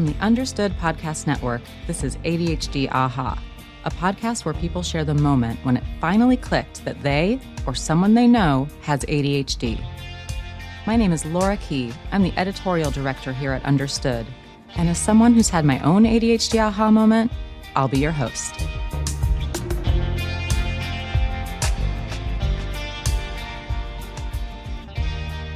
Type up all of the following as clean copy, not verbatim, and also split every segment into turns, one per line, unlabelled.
From the Understood Podcast Network, this is ADHD Aha, a podcast where people share the moment when it finally clicked that they, or someone they know, has ADHD. My name is Laura Key. I'm the editorial director here at Understood. And as someone who's had my own ADHD aha moment, I'll be your host.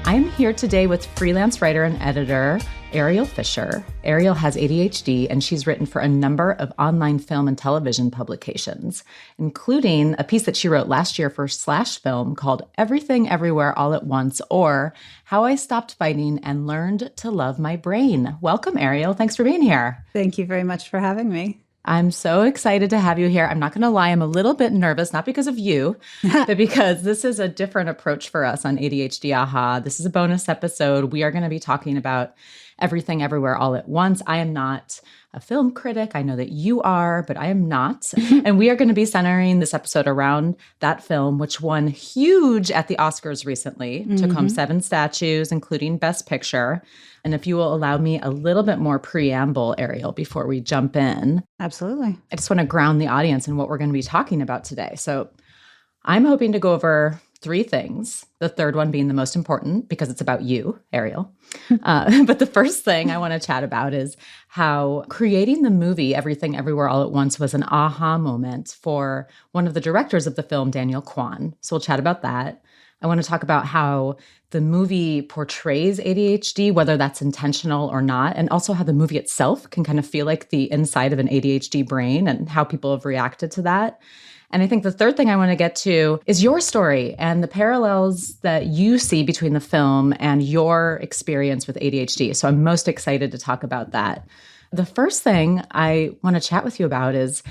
I'm here today with freelance writer and editor Ariel Fisher. Ariel has ADHD, and she's written for a number of online film and television publications, including a piece that she wrote last year for Slash Film called Everything Everywhere All at Once, or How I Stopped Fighting and Learned to Love My Brain. Welcome, Ariel. Thanks for being here.
Thank you very much for having me.
I'm so excited to have you here. I'm not going to lie, I'm a little bit nervous, not because of you, but because this is a different approach for us on ADHD Aha. This is a bonus episode. We are going to be talking about Everything Everywhere All at Once. I am not a film critic. I know that you are, but I am not. And we are going to be centering this episode around that film, which won huge at the Oscars recently, took home 7 statues, including Best Picture. And if you will allow me a little bit more preamble, Ariel, before we jump in.
Absolutely.
I just want to ground the audience in what we're going to be talking about today. So I'm hoping to go over 3 things, the third one being the most important because it's about you, Ariel. But the first thing I want to chat about is how creating the movie Everything Everywhere All at Once was an aha moment for one of the directors of the film, Daniel Kwan. So we'll chat about that. I want to talk about how the movie portrays ADHD, whether that's intentional or not, and also how the movie itself can kind of feel like the inside of an ADHD brain and how people have reacted to that. And I think the third thing I want to get to is your story and the parallels that you see between the film and your experience with ADHD. So I'm most excited to talk about that. The first thing I want to chat with you about is,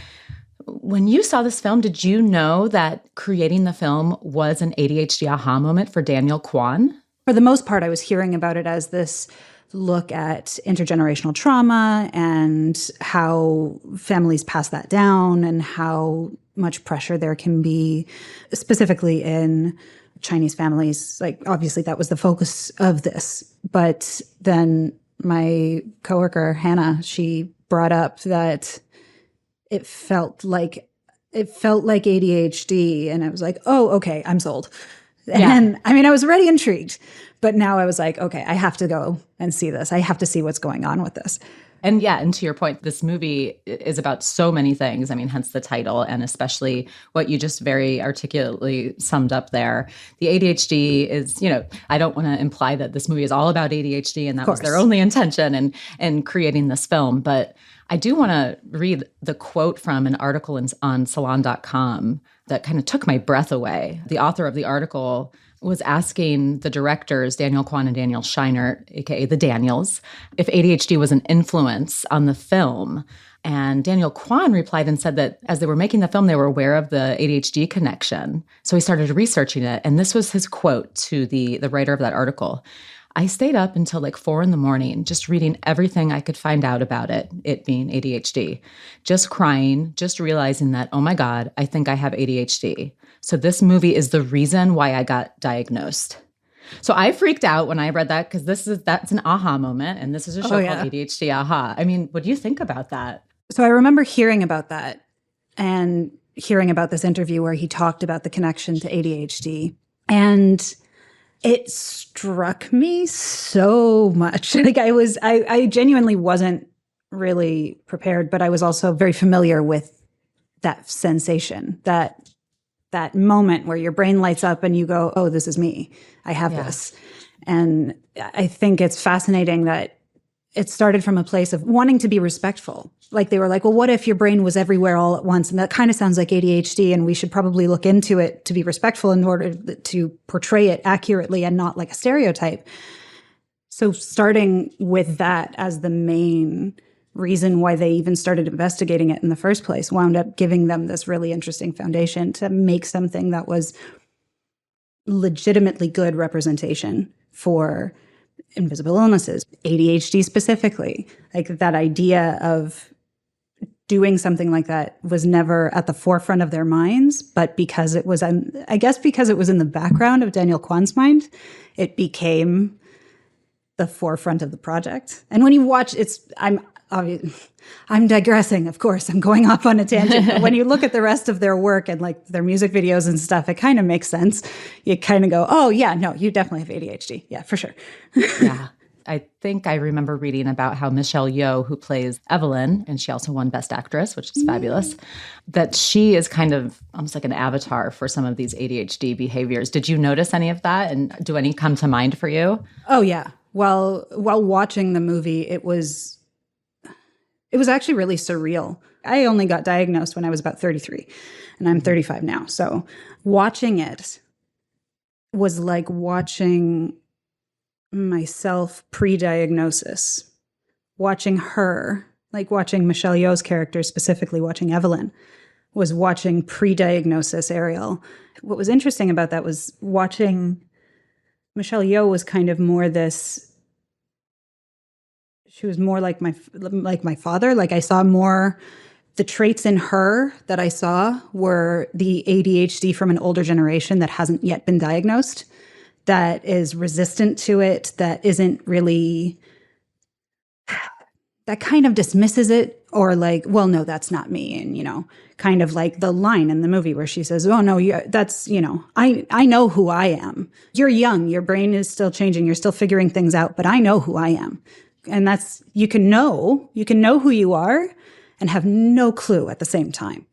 when you saw this film, did you know that creating the film was an ADHD aha moment for Daniel Kwan?
For the most part, I was hearing about it as this look at intergenerational trauma and how families pass that down and how much pressure there can be, specifically in Chinese families. Like, obviously, that was the focus of this. But then my coworker, Hannah, she brought up that it felt like ADHD. And I was like, oh, okay, I'm sold. And I mean, I was already intrigued, but now I was like, okay, I have to go and see this. I have to see what's going on with this.
And yeah, and to your point, this movie is about so many things. I mean, hence the title, and especially what you just very articulately summed up there. The ADHD is, I don't want to imply that this movie is all about ADHD and that was their only intention in creating this film. But I do want to read the quote from an article on Salon.com that kind of took my breath away. The author of the article was asking the directors, Daniel Kwan and Daniel Scheinert, aka the Daniels, if ADHD was an influence on the film. And Daniel Kwan replied and said that as they were making the film, they were aware of the ADHD connection. So he started researching it. And this was his quote to the writer of that article. I stayed up until like 4 a.m, just reading everything I could find out about it being ADHD, just crying, just realizing that, oh my God, I think I have ADHD. So this movie is the reason why I got diagnosed. So I freaked out when I read that because that's an aha moment. And this is a show called ADHD Aha. I mean, what do you think about that?
So I remember hearing about that and hearing about this interview where he talked about the connection to ADHD. And it struck me so much. Like I genuinely wasn't really prepared, but I was also very familiar with that sensation, that moment where your brain lights up and you go, oh, this is me. I have this. And I think it's fascinating that it started from a place of wanting to be respectful. Like they were like, well, what if your brain was everywhere all at once? And that kind of sounds like ADHD, and we should probably look into it to be respectful in order to portray it accurately and not like a stereotype. So starting with that as the main reason why they even started investigating it in the first place wound up giving them this really interesting foundation to make something that was legitimately good representation for invisible illnesses, ADHD specifically. Like that idea of doing something like that was never at the forefront of their minds, but because it was, because it was in the background of Daniel Kwan's mind, it became the forefront of the project. And when you watch, I'm I'm digressing, of course. I'm going off on a tangent. But when you look at the rest of their work and like their music videos and stuff, it kind of makes sense. You kind of go, oh, yeah, no, you definitely have ADHD. Yeah, for sure.
Yeah. I think I remember reading about how Michelle Yeoh, who plays Evelyn, and she also won Best Actress, which is fabulous, that she is kind of almost like an avatar for some of these ADHD behaviors. Did you notice any of that? And do any come to mind for you?
Oh, yeah. While watching the movie, it was actually really surreal. I only got diagnosed when I was about 33, and I'm 35 now. So watching it was like watching myself pre-diagnosis, watching her, like watching Michelle Yeoh's character, specifically watching Evelyn, was watching pre-diagnosis Ariel. What was interesting about that was watching Michelle Yeoh was kind of more this, she was more like my father. Like I saw more, the traits in her that I saw were the ADHD from an older generation that hasn't yet been diagnosed, that is resistant to it, that isn't really, that kind of dismisses it, or like, well, no, that's not me. And, you know, kind of like the line in the movie where she says, oh, no, that's, you know, I know who I am. You're young. Your brain is still changing. You're still figuring things out, but I know who I am. And that's, you can know who you are and have no clue at the same time.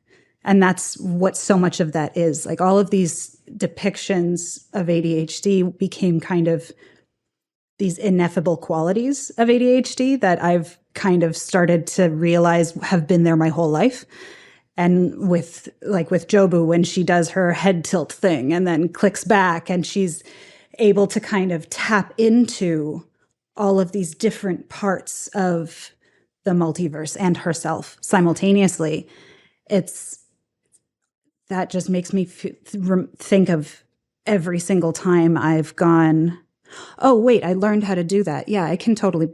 And that's what so much of that is. Like all of these depictions of ADHD became kind of these ineffable qualities of ADHD that I've kind of started to realize have been there my whole life. And with Jobu, when she does her head tilt thing and then clicks back and she's able to kind of tap into all of these different parts of the multiverse and herself simultaneously, that just makes me think of every single time I've gone, oh, wait, I learned how to do that. Yeah, I can totally,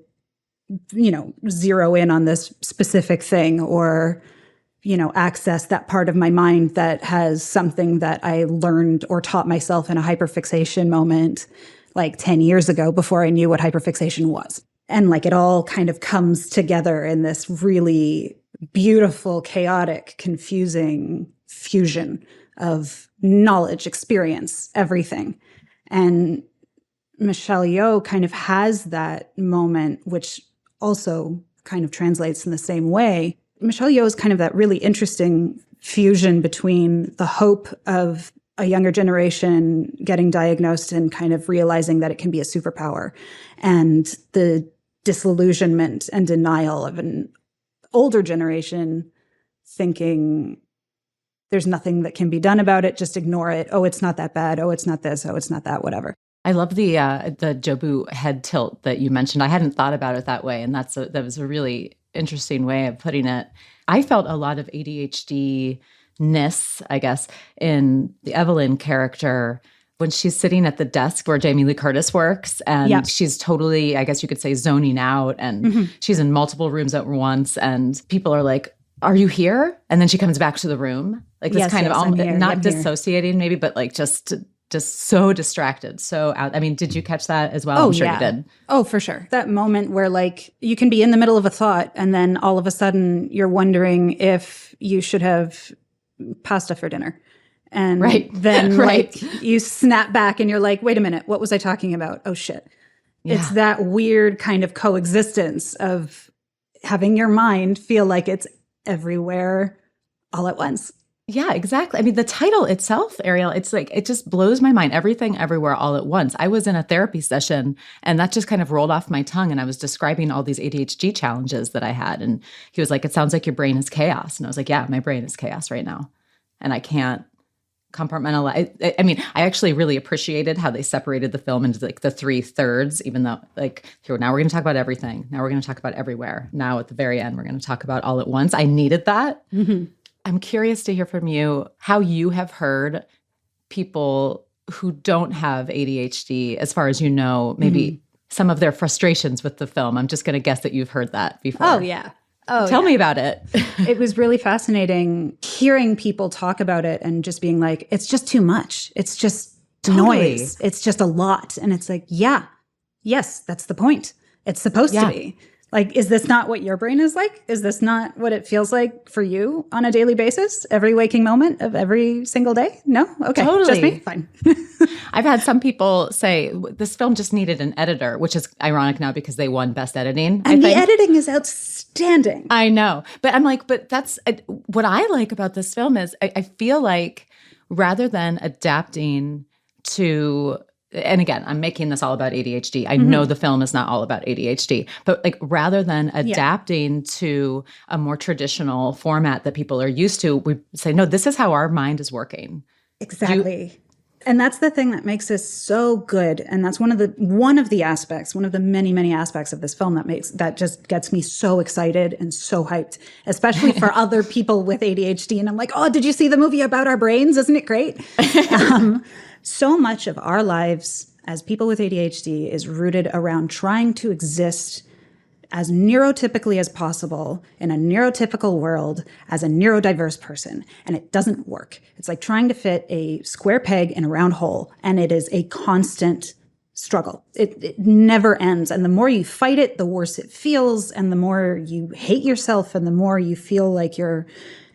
you know, zero in on this specific thing, or, you know, access that part of my mind that has something that I learned or taught myself in a hyperfixation moment like 10 years ago before I knew what hyperfixation was. And like it all kind of comes together in this really beautiful, chaotic, confusing fusion of knowledge, experience, everything. And Michelle Yeoh kind of has that moment, which also kind of translates in the same way. Michelle Yeoh is kind of that really interesting fusion between the hope of a younger generation getting diagnosed and kind of realizing that it can be a superpower, and the disillusionment and denial of an older generation thinking there's nothing that can be done about it. Just ignore it. Oh, it's not that bad. Oh, it's not this. Oh, it's not that, whatever.
I love the Jobu head tilt that you mentioned. I hadn't thought about it that way. And that was a really interesting way of putting it. I felt a lot of ADHD-ness, I guess, in the Evelyn character when she's sitting at the desk where Jamie Lee Curtis works, and she's totally, I guess you could say, zoning out, and she's in multiple rooms at once, and people are like, are you here? And then she comes back to the room. Like this kind of, not dissociating maybe, but like just so distracted, so out. I mean, did you catch that as well?
Oh,
I'm sure you did.
Oh, for sure. That moment where like you can be in the middle of a thought and then all of a sudden you're wondering if you should have pasta for dinner. And then like you snap back and you're like, wait a minute, what was I talking about? Oh shit. Yeah. It's that weird kind of coexistence of having your mind feel like it's everywhere all at once.
Yeah, exactly. I mean, the title itself, Ariel, it's like, it just blows my mind. Everything, everywhere, all at once. I was in a therapy session and that just kind of rolled off my tongue. And I was describing all these ADHD challenges that I had. And he was like, it sounds like your brain is chaos. And I was like, yeah, my brain is chaos right now. And I can't compartmentalize. I mean, I actually really appreciated how they separated the film into like the 3 thirds, even though like, here, now we're going to talk about everything. Now we're going to talk about everywhere. Now at the very end, we're going to talk about all at once. I needed that. Mm-hmm. I'm curious to hear from you how you have heard people who don't have ADHD, as far as you know, maybe some of their frustrations with the film. I'm just going to guess that you've heard that before.
Oh, yeah. Oh,
Tell me about it.
It was really fascinating hearing people talk about it and just being like, it's just too much. It's just noise. It's just a lot. And it's like, yes, that's the point. It's supposed to be. Like, is this not what your brain is like? Is this not what it feels like for you on a daily basis, every waking moment of every single day? No? Okay.
Totally.
Just me? Fine.
I've had some people say this film just needed an editor, which is ironic now because they won Best Editing.
And the editing is outstanding.
I know. But I'm like, but that's what I like about this film is I feel like rather than adapting to, and again, I'm making this all about ADHD. I know the film is not all about ADHD, but like rather than adapting to a more traditional format that people are used to, we say, no, this is how our mind is working.
Exactly. And that's the thing that makes this so good. And that's one of the many, many aspects of this film that just gets me so excited and so hyped, especially for other people with ADHD. And I'm like, oh, did you see the movie about our brains? Isn't it great? So much of our lives as people with ADHD is rooted around trying to exist as neurotypically as possible in a neurotypical world as a neurodiverse person. And it doesn't work. It's like trying to fit a square peg in a round hole. And it is a constant struggle. It never ends. And the more you fight it, the worse it feels. And the more you hate yourself and the more you feel like you're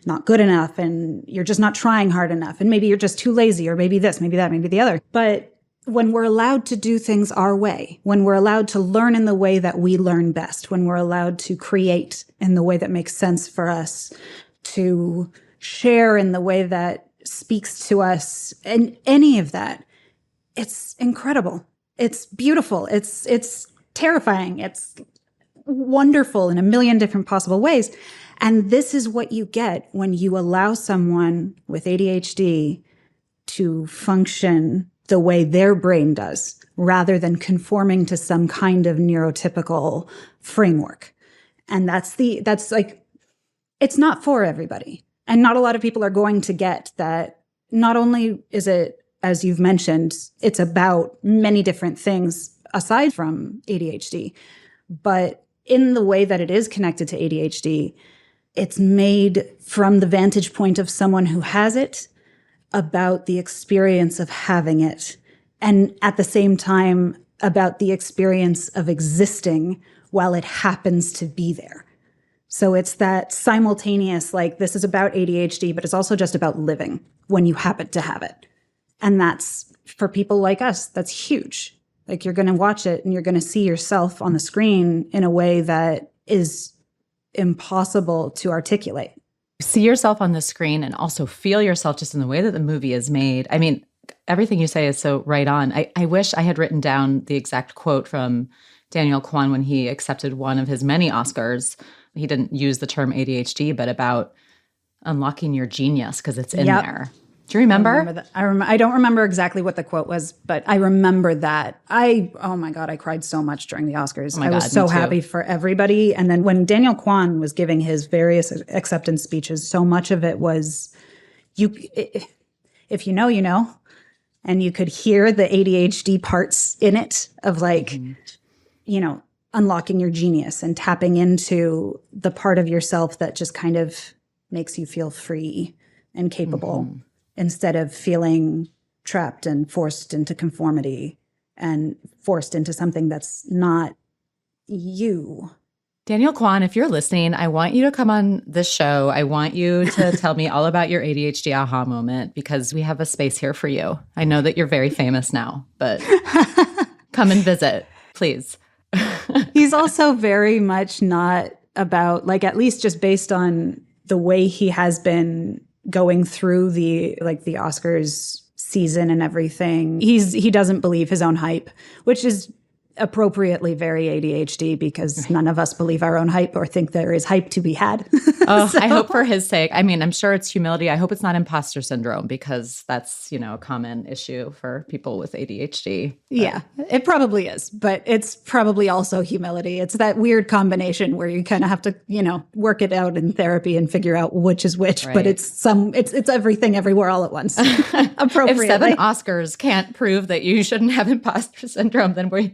not good enough and you're just not trying hard enough. And maybe you're just too lazy or maybe this, maybe that, maybe the other. But when we're allowed to do things our way, when we're allowed to learn in the way that we learn best, when we're allowed to create in the way that makes sense for us, to share in the way that speaks to us, and any of that, it's incredible. It's beautiful. It's terrifying. It's wonderful in a million different possible ways. And this is what you get when you allow someone with ADHD to function the way their brain does, rather than conforming to some kind of neurotypical framework. And that's like, it's not for everybody. And not a lot of people are going to get that. Not only is it, as you've mentioned, it's about many different things aside from ADHD, but in the way that it is connected to ADHD, it's made from the vantage point of someone who has it, about the experience of having it, and at the same time about the experience of existing while it happens to be there. So it's that simultaneous, like, this is about ADHD, but it's also just about living when you happen to have it. And that's, for people like us, that's huge. Like, you're going to watch it and you're going to see yourself on the screen in a way that is impossible to articulate.
See yourself on the screen and also feel yourself just in the way that the movie is made. I mean, everything you say is so right on. I wish I had written down the exact quote from Daniel Kwan when he accepted one of his many Oscars. He didn't use the term ADHD, but about unlocking your genius, because it's in there. Do you remember?
I don't remember exactly what the quote was, but I remember that. Oh my God, I cried so much during the Oscars. I was so happy for everybody. And then when Daniel Kwan was giving his various acceptance speeches, so much of it was, if you know, you know. And you could hear the ADHD parts in it of like, you know, unlocking your genius and tapping into the part of yourself that just kind of makes you feel free and capable, instead of feeling trapped and forced into conformity and forced into something that's not you.
Daniel Kwan, if you're listening, I want you to come on this show. I want you to tell me all about your ADHD aha moment, because we have a space here for you. I know that you're very famous now, but come and visit, please.
He's also very much not about, like, at least just based on the way he has been going through the Oscars season and everything. He doesn't believe his own hype, which is appropriately very ADHD, because none of us believe our own hype or think there is hype to be had.
Oh, so. I hope for his sake. I mean, I'm sure it's humility. I hope it's not imposter syndrome, because that's, a common issue for people with ADHD.
Yeah, it probably is, but it's probably also humility. It's that weird combination where you kind of have to, work it out in therapy and figure out which is which, right. But it's everything everywhere all at once. Appropriately.
If 7 Oscars can't prove that you shouldn't have imposter syndrome, then we're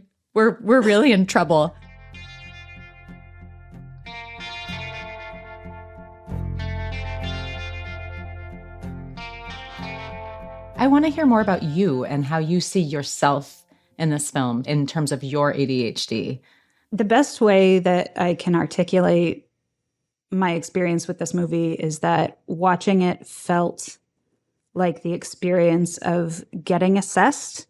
really in trouble. I want to hear more about you and how you see yourself in this film in terms of your ADHD.
The best way that I can articulate my experience with this movie is that watching it felt like the experience of getting assessed,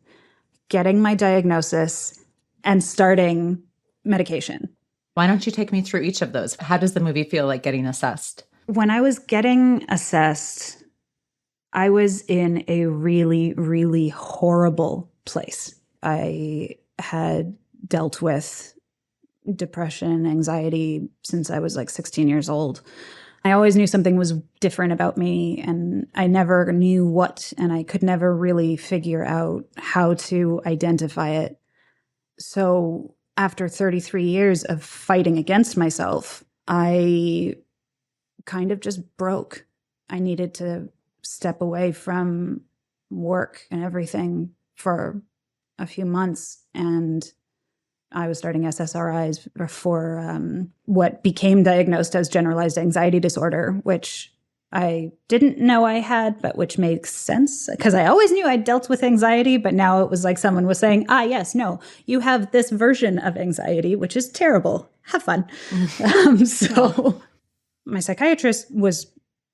getting my diagnosis, and starting medication.
Why don't you take me through each of those? How does the movie feel like getting assessed?
When I was getting assessed, I was in a really, really horrible place. I had dealt with depression, anxiety since I was like 16 years old. I always knew something was different about me, and I never knew what, and I could never really figure out how to identify it. So after 33 years of fighting against myself, I kind of just broke. I needed to step away from work and everything for a few months, and I was starting SSRIs for what became diagnosed as generalized anxiety disorder, which I didn't know I had, but which makes sense because I always knew I dealt with anxiety, but now it was like someone was saying, yes, no, you have this version of anxiety, which is terrible. Have fun. So my psychiatrist was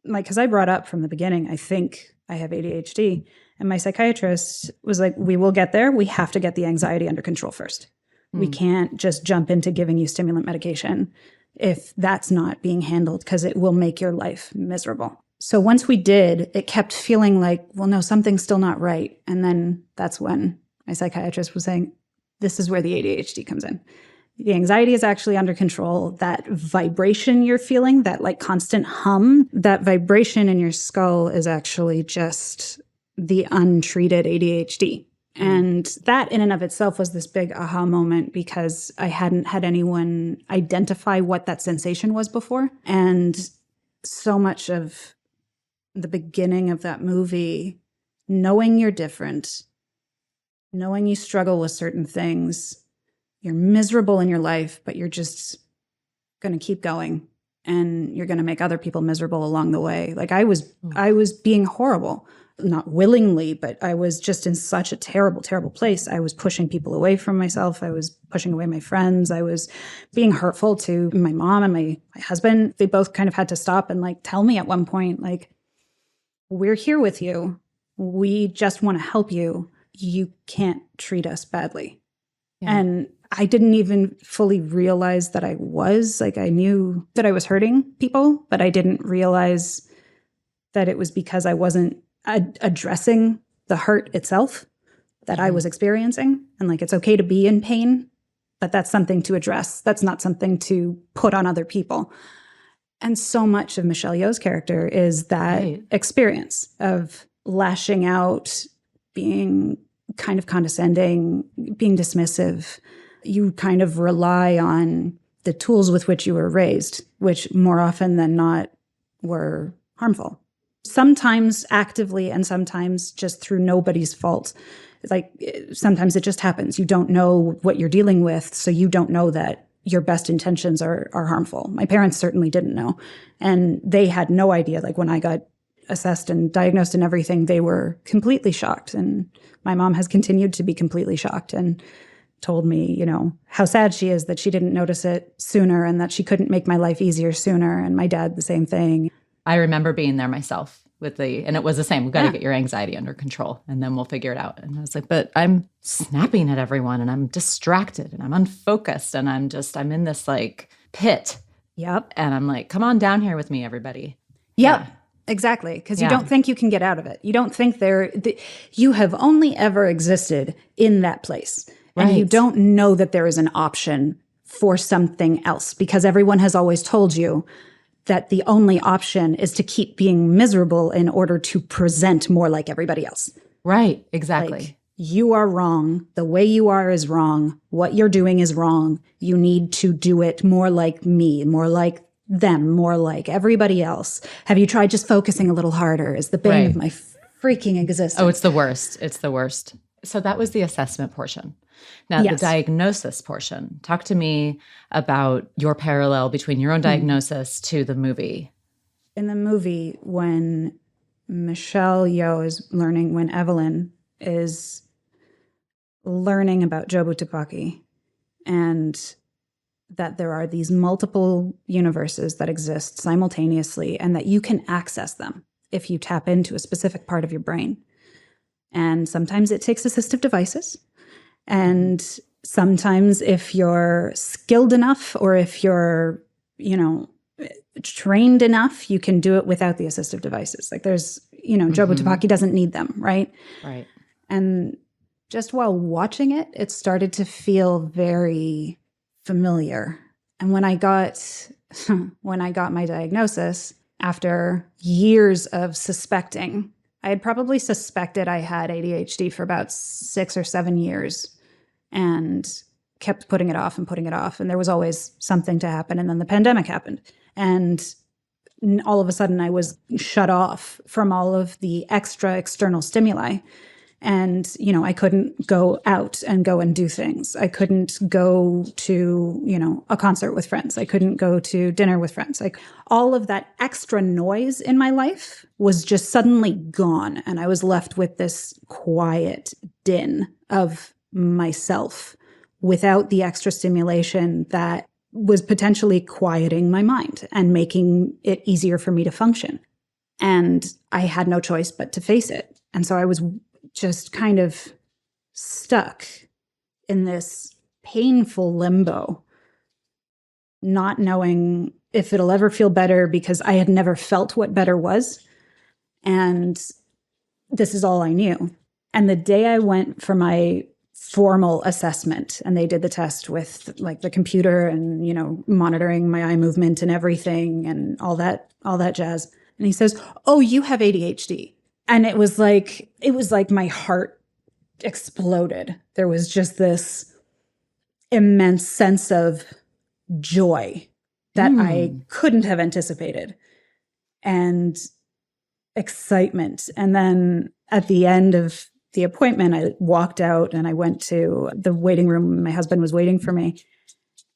like, because I brought up from the beginning, I think I have ADHD. And my psychiatrist was like, we will get there. We have to get the anxiety under control first. We can't just jump into giving you stimulant medication if that's not being handled, because it will make your life miserable. So once we did, it kept feeling like, well, no, something's still not right. And then that's when my psychiatrist was saying, this is where the ADHD comes in. The anxiety is actually under control. That vibration you're feeling, that like constant hum, that vibration in your skull is actually just the untreated ADHD. And that in and of itself was this big aha moment because I hadn't had anyone identify what that sensation was before. And so much of the beginning of that movie, knowing you're different, knowing you struggle with certain things, you're miserable in your life, but you're just going to keep going and you're going to make other people miserable along the way. Like I was being horrible. Not willingly, but I was just in such a terrible, terrible place. I was pushing people away from myself. I was pushing away my friends. I was being hurtful to my mom and my husband. They both kind of had to stop and like tell me at one point, like, we're here with you. We just want to help you. You can't treat us badly. Yeah. And I didn't even fully realize that I was. Like, I knew that I was hurting people, but I didn't realize that it was because I wasn't addressing the hurt itself that I was experiencing. And like, it's okay to be in pain, but that's something to address. That's not something to put on other people. And so much of Michelle Yeoh's character is that experience of lashing out, being kind of condescending, being dismissive. You kind of rely on the tools with which you were raised, which more often than not were harmful. Sometimes actively and sometimes just through nobody's fault. Like sometimes it just happens. You don't know what you're dealing with, so you don't know that your best intentions are harmful. My parents certainly didn't know. And they had no idea. Like when I got assessed and diagnosed and everything, they were completely shocked. And my mom has continued to be completely shocked and told me, you know, how sad she is that she didn't notice it sooner and that she couldn't make my life easier sooner. And my dad, the same thing.
I remember being there myself and it was the same. We've got to get your anxiety under control and then we'll figure it out. And I was like, but I'm snapping at everyone and I'm distracted and I'm unfocused and I'm in this like pit.
Yep.
And I'm like, come on down here with me, everybody.
Yep. Yeah. Exactly. Because you don't think you can get out of it. You don't think you have only ever existed in that place. And you don't know that there is an option for something else because everyone has always told you that the only option is to keep being miserable in order to present more like everybody else.
Right, exactly.
Like, you are wrong. The way you are is wrong. What you're doing is wrong. You need to do it more like me, more like them, more like everybody else. Have you tried just focusing a little harder? Is the bane of my freaking existence.
Oh, it's the worst. It's the worst. So that was the assessment portion. Now, the diagnosis portion. Talk to me about your parallel between your own diagnosis to the movie.
In the movie, when Michelle Yeoh is learning, when Evelyn is learning about Joba Tupaki, and that there are these multiple universes that exist simultaneously and that you can access them if you tap into a specific part of your brain. And sometimes it takes assistive devices. And sometimes if you're skilled enough or if you're, trained enough, you can do it without the assistive devices. Like there's, Joba Tupaki doesn't need them, right?
Right.
And just while watching it, it started to feel very familiar. And when I got my diagnosis, after years of suspecting, I had probably suspected I had ADHD for about 6 or 7 years and kept putting it off and putting it off. And there was always something to happen. And then the pandemic happened. And all of a sudden I was shut off from all of the extra external stimuli. And, I couldn't go out and go and do things. I couldn't go to, a concert with friends. I couldn't go to dinner with friends. Like all of that extra noise in my life was just suddenly gone. And I was left with this quiet din of myself without the extra stimulation that was potentially quieting my mind and making it easier for me to function. And I had no choice but to face it. And so I was just kind of stuck in this painful limbo, not knowing if it'll ever feel better because I had never felt what better was. And this is all I knew. And the day I went for my formal assessment and they did the test with like the computer and, monitoring my eye movement and everything and all that jazz. And he says, "Oh, you have ADHD." And it was like my heart exploded. There was just this immense sense of joy that I couldn't have anticipated and excitement. And then at the end of the appointment, I walked out and I went to the waiting room. My husband was waiting for me.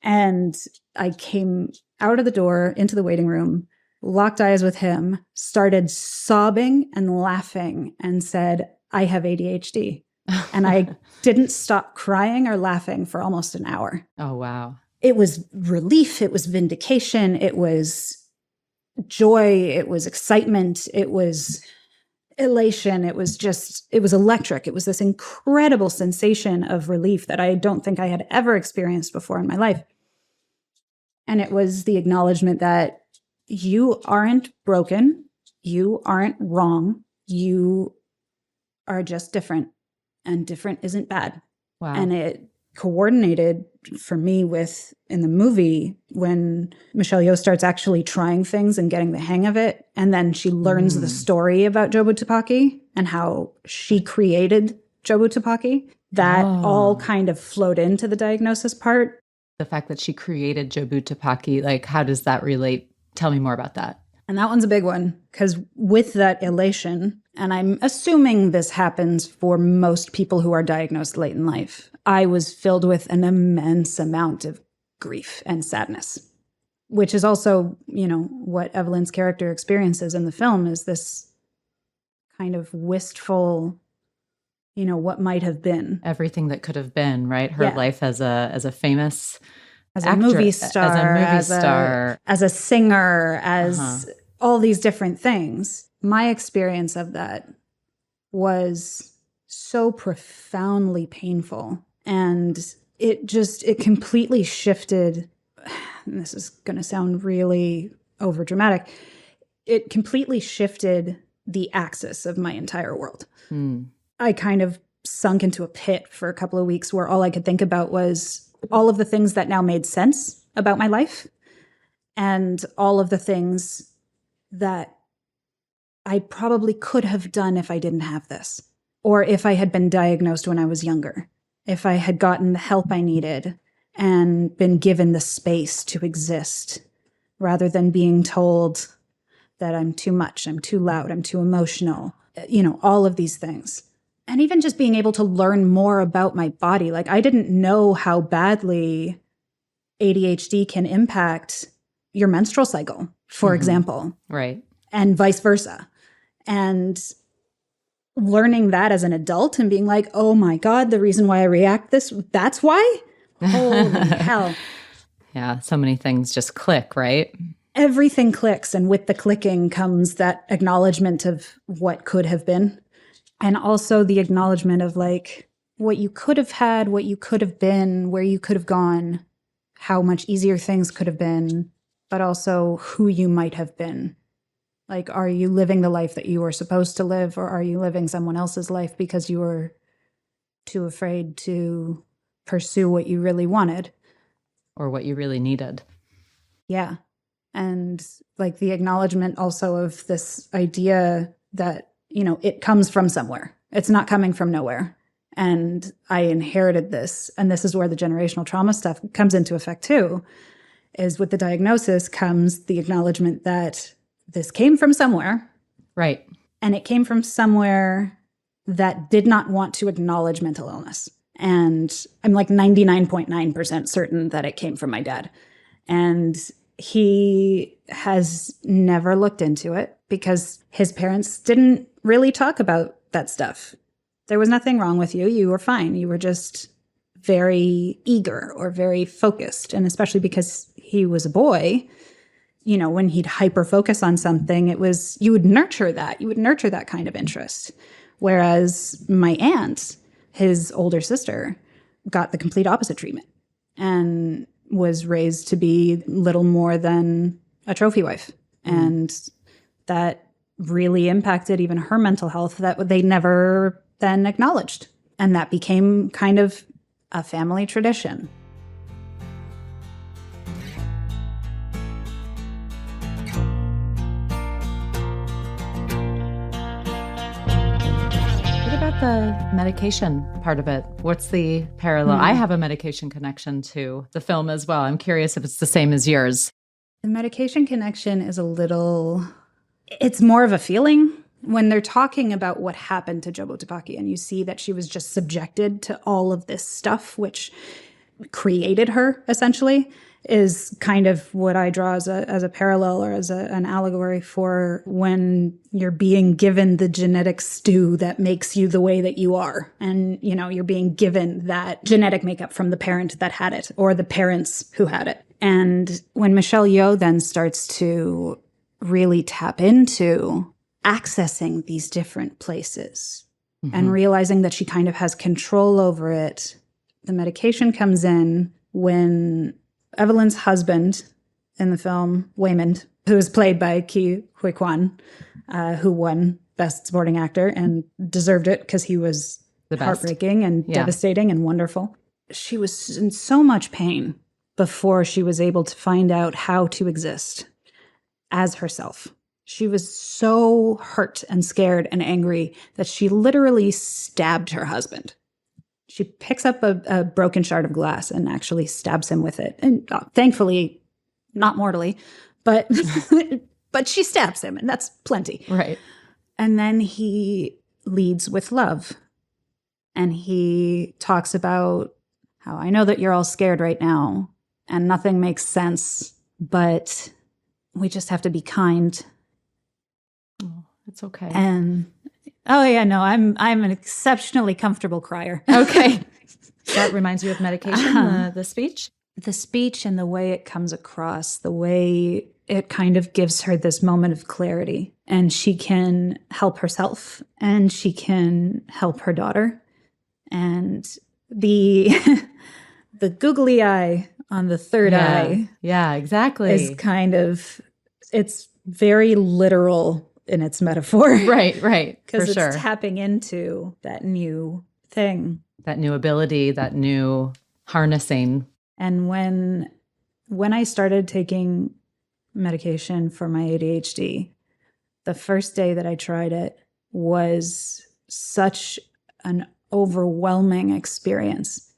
And I came out of the door into the waiting room, locked eyes with him, started sobbing and laughing and said, "I have ADHD." And I didn't stop crying or laughing for almost an hour.
Oh, wow. It
was relief. It was vindication. It was joy. It was excitement. It was elation. It was electric. It was this incredible sensation of relief that I don't think I had ever experienced before in my life. And it was the acknowledgement that you aren't broken. You aren't wrong. You are just different, and different isn't bad.
Wow.
And it coordinated for me with, in the movie, when Michelle Yeoh starts actually trying things and getting the hang of it. And then she learns the story about Joba Tupaki and how she created Joba Tupaki. That all kind of flowed into the diagnosis part.
The fact that she created Joba Tupaki, like, how does that relate? Tell me more about that.
And that one's a big one, because with that elation, and I'm assuming this happens for most people who are diagnosed late in life, I was filled with an immense amount of grief and sadness, which is also, what Evelyn's character experiences in the film, is this kind of wistful, what might have been.
Everything that could have been, right? Her life as a famous
as
actor,
a movie star, as a singer, as all these different things. My experience of that was so profoundly painful. And it completely shifted. And this is going to sound really overdramatic. It completely shifted the axis of my entire world. I kind of sunk into a pit for a couple of weeks where all I could think about was all of the things that now made sense about my life and all of the things that I probably could have done if I didn't have this, or if I had been diagnosed when I was younger, if I had gotten the help I needed and been given the space to exist, rather than being told that I'm too much, I'm too loud, I'm too emotional, all of these things. And even just being able to learn more about my body. Like, I didn't know how badly ADHD can impact your menstrual cycle, for example.
Right.
And vice versa. And learning that as an adult and being like, oh my God, the reason why I react that's why? Holy hell.
Yeah. So many things just click, right?
Everything clicks. And with the clicking comes that acknowledgement of what could have been. And also the acknowledgement of like what you could have had, what you could have been, where you could have gone, how much easier things could have been, but also who you might have been. Like, are you living the life that you were supposed to live, or are you living someone else's life because you were too afraid to pursue what you really wanted?
Or what you really needed.
Yeah. And like the acknowledgement also of this idea that, you know, it comes from somewhere. It's not coming from nowhere. And I inherited this. And this is where the generational trauma stuff comes into effect too, is with the diagnosis comes the acknowledgement that this came from somewhere.
Right.
And it came from somewhere that did not want to acknowledge mental illness. And I'm like 99.9% certain that it came from my dad. And he has never looked into it because his parents didn't really talk about that stuff. There was nothing wrong with you. You were fine. You were just very eager or very focused. And especially because he was a boy, you know, when he'd hyper focus on something, it was, you would nurture that. You would nurture that kind of interest. Whereas my aunt, his older sister, got the complete opposite treatment and was raised to be little more than a trophy wife. And that really impacted even her mental health that they never then acknowledged. And that became kind of a family tradition.
What about the medication part of it? What's the parallel? I have a medication connection to the film as well. I'm curious if it's the same as yours.
The medication connection is a little, it's more of a feeling. When they're talking about what happened to Joba Tupaki and you see that she was just subjected to all of this stuff, which created her essentially, is kind of what I draw as a parallel or as an allegory for when you're being given the genetic stew that makes you the way that you are. And, you know, you're being given that genetic makeup from the parent that had it or the parents who had it. And when Michelle Yeoh then starts to really tap into accessing these different places and realizing that she kind of has control over it, the medication comes in when Evelyn's husband in the film, Waymond, who is played by Ke Huy Quan, who won Best Supporting Actor and deserved it because he was heartbreaking and devastating and wonderful. She was in so much pain before she was able to find out how to exist as herself. She was so hurt and scared and angry that she literally stabbed her husband. She picks up a broken shard of glass and actually stabs him with it. And thankfully, not mortally, but but she stabs him, and that's plenty.
Right.
And then he leads with love. And he talks about how I know that you're all scared right now and nothing makes sense, but we just have to be kind.
Oh, it's okay.
And oh yeah, no, I'm an exceptionally comfortable crier.
Okay. That reminds you of medication, the speech?
The speech and the way it comes across, the way it kind of gives her this moment of clarity. And she can help herself and she can help her daughter. And the the googly eye on the third eye.
Yeah, exactly.
Is kind of, it's very literal in its metaphor.
Right.
Because it's tapping into that new thing.
That new ability, that new harnessing.
And when I started taking medication for my ADHD, the first day that I tried it was such an overwhelming experience.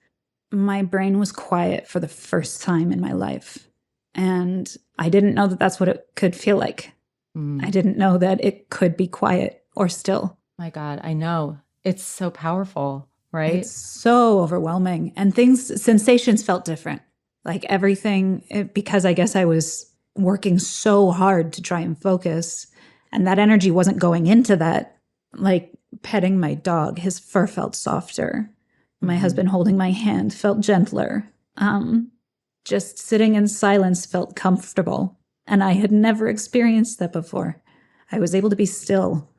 My brain was quiet for the first time in my life. And I didn't know that that's what it could feel like. I didn't know that it could be quiet or still.
My God, I know. It's so powerful, right?
It's so overwhelming. And sensations felt different. Like everything, because I guess I was working so hard to try and focus. And that energy wasn't going into that. Like petting my dog, his fur felt softer. My husband holding my hand felt gentler. just sitting in silence felt comfortable. And I had never experienced that before. I was able to be still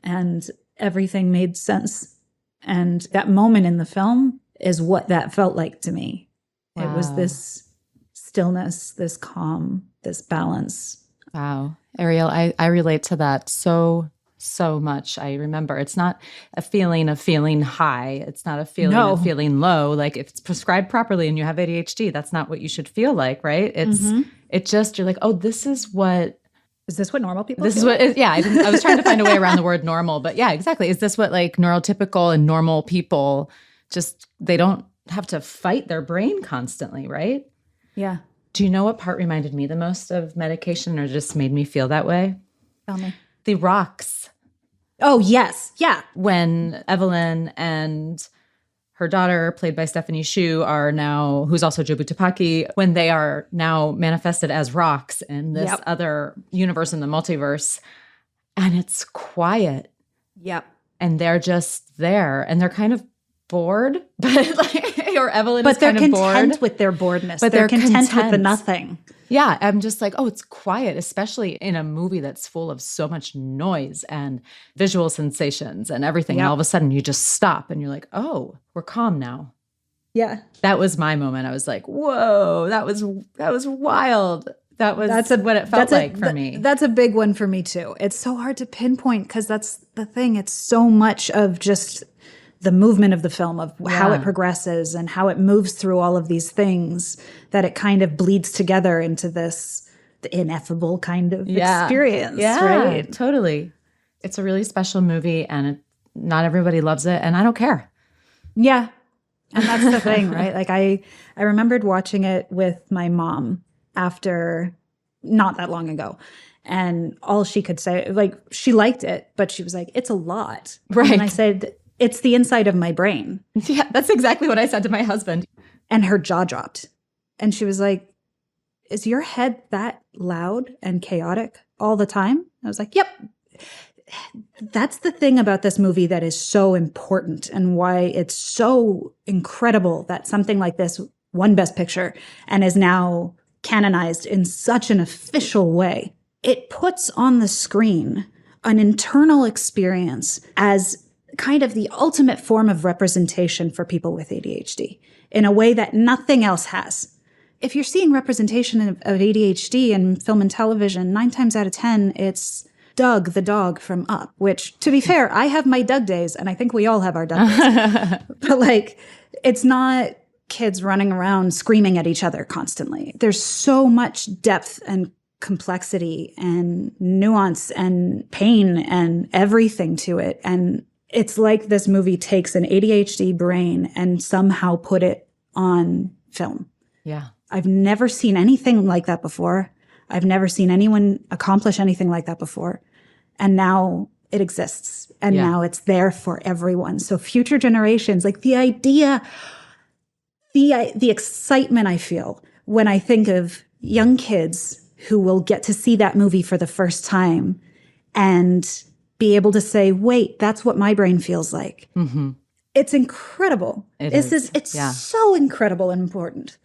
and everything made sense. And that moment in the film is what that felt like to me. Wow. It was this stillness, this calm, this balance.
Wow. Ariel, I relate to that so much. I remember it's not a feeling of feeling high. It's not a feeling of feeling low. Like if it's prescribed properly and you have ADHD, that's not what you should feel like, right? It just, you're like, oh, this is what
normal people
This
feel?
is what, yeah, I was trying to find a way around the word normal, but yeah, exactly. Is this what like neurotypical and normal people just, they don't have to fight their brain constantly, right?
Yeah.
Do you know what part reminded me the most of medication or just made me feel that way?
Tell me.
The rocks.
Oh, yes. Yeah.
When Evelyn and her daughter, played by Stephanie Hsu, are now, who's also Joba Tupaki, when they are now manifested as rocks in this other universe, in the multiverse, and it's quiet.
Yep.
And they're just there, and they're kind of bored, but like, or Evelyn is kind of bored.
But they're content with their boredness. But they're content with the nothing.
Yeah, I'm just like, oh, it's quiet, especially in a movie that's full of so much noise and visual sensations and everything. Yep. And all of a sudden you just stop and you're like, oh, we're calm now.
Yeah.
That was my moment. I was like, whoa, that was wild. That was what it felt like for me.
That's a big one for me too. It's so hard to pinpoint because that's the thing. It's so much of just the movement of the film, of how it progresses and how it moves through all of these things, that it kind of bleeds together into this ineffable kind of experience.
Yeah,
right?
Totally. It's a really special movie and not everybody loves it, and I don't care.
Yeah. And that's the thing, right? Like I remembered watching it with my mom after not that long ago. And all she could say, like, she liked it, but she was like, it's a lot.
Right.
And I said, it's the inside of my brain.
Yeah, that's exactly what I said to my husband.
And her jaw dropped. And she was like, is your head that loud and chaotic all the time? I was like, yep. That's the thing about this movie that is so important and why it's so incredible that something like this won Best Picture and is now canonized in such an official way. It puts on the screen an internal experience as kind of the ultimate form of representation for people with ADHD in a way that nothing else has. If you're seeing representation of ADHD in film and television, 9 times out of 10, it's Doug the dog from Up, which, to be fair, I have my Doug days, and I think we all have our Doug days. But like, it's not kids running around screaming at each other constantly. There's so much depth and complexity and nuance and pain and everything to it. And it's like this movie takes an ADHD brain and somehow put it on film.
Yeah.
I've never seen anything like that before. I've never seen anyone accomplish anything like that before. And now it exists. And now it's there for everyone. So future generations, like the idea, the excitement I feel when I think of young kids who will get to see that movie for the first time and be able to say, wait, that's what my brain feels like. Mm-hmm. It's incredible. It's so incredible and important.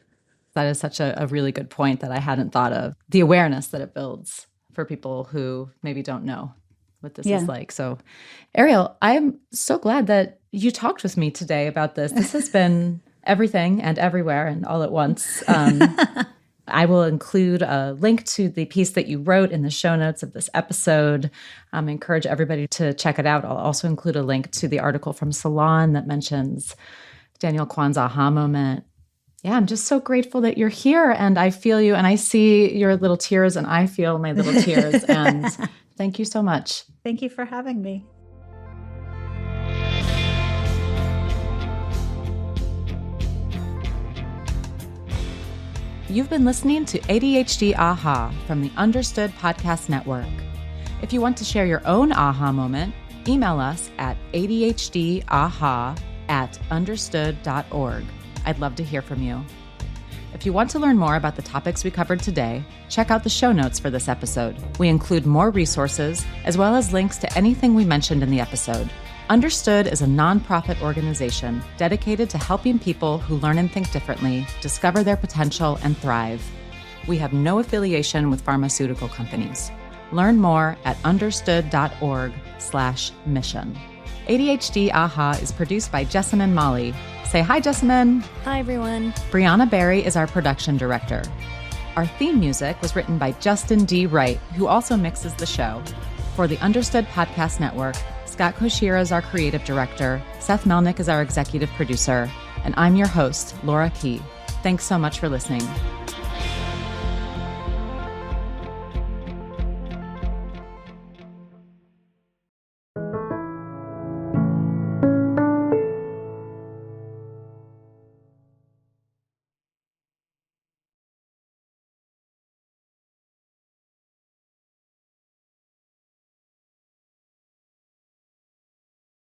That is such a really good point that I hadn't thought of. The awareness that it builds for people who maybe don't know what this is like. So, Ariel, I'm so glad that you talked with me today about this. This has been everything and everywhere and all at once. I will include a link to the piece that you wrote in the show notes of this episode. I encourage everybody to check it out. I'll also include a link to the article from Salon that mentions Daniel Kwan's Aha Moment. Yeah, I'm just so grateful that you're here, and I feel you, and I see your little tears, and I feel my little tears, and thank you so much.
Thank you for having me.
You've been listening to ADHD Aha from the Understood Podcast Network. If you want to share your own aha moment, email us at adhdaha@understood.org. I'd love to hear from you. If you want to learn more about the topics we covered today, check out the show notes for this episode. We include more resources as well as links to anything we mentioned in the episode. Understood is a nonprofit organization dedicated to helping people who learn and think differently discover their potential and thrive. We have no affiliation with pharmaceutical companies. Learn more at understood.org/mission. ADHD Aha is produced by Jessamine Molly. Say hi, Jessamine.
Hi, everyone.
Brianna Barry is our production director. Our theme music was written by Justin D. Wright, who also mixes the show. For the Understood Podcast Network, Scott Koshira is our creative director, Seth Melnick is our executive producer, and I'm your host, Laura Key. Thanks so much for listening.